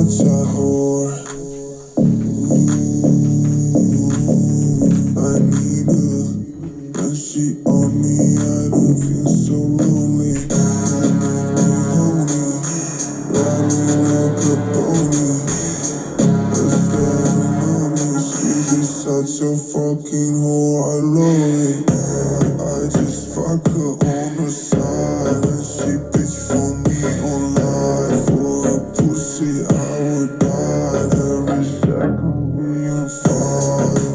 such a whore. I need her. When she on me, I don't feel so lonely. Honey, ride me like a pony. She's such a fucking whore, I love it. I just fuck her on the side, and she bitch for me online. For a pussy, I would die. Every second being fire,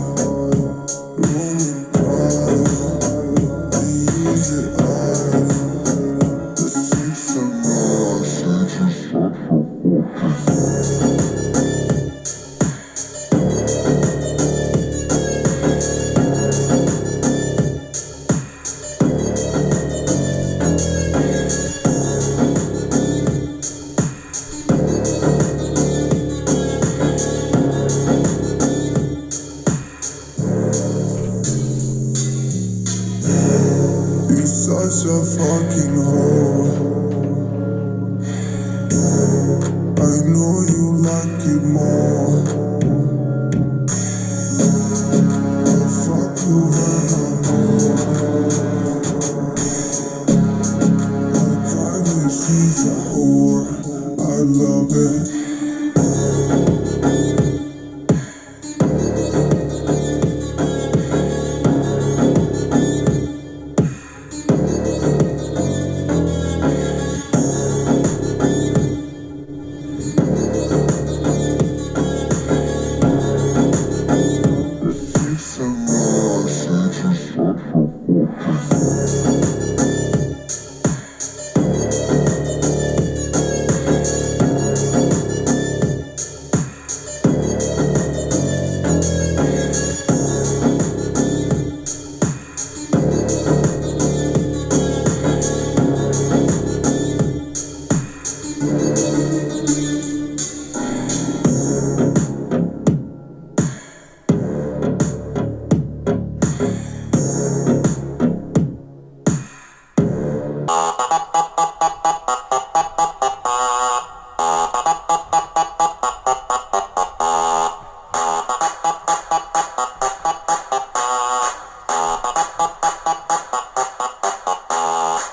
Roman pride, the easy eye, the six of Mars. You're such a fucking whore. I know you like it more. I fuck you when I'm bored. My private, she's a whore. I love it.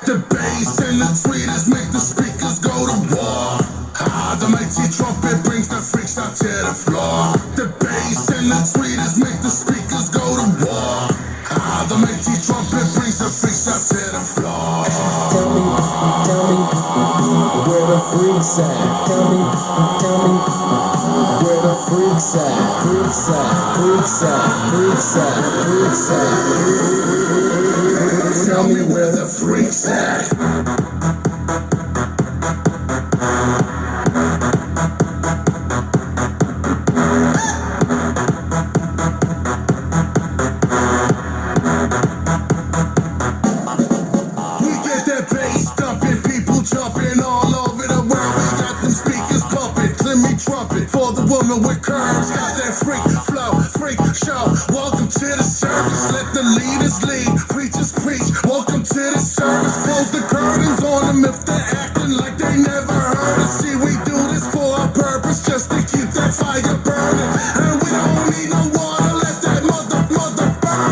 The bass and the tweeters make the speakers go to war. The mighty trumpet brings the freaks out to the floor. The bass and the tweeters make the speakers go to war. The mighty trumpet brings the freaks out to the floor. Tell me, where the freaks at? Tell me, where the freaks at? Freaks at, freaks at, freaks at, freaks at. Tell me where the freaks at.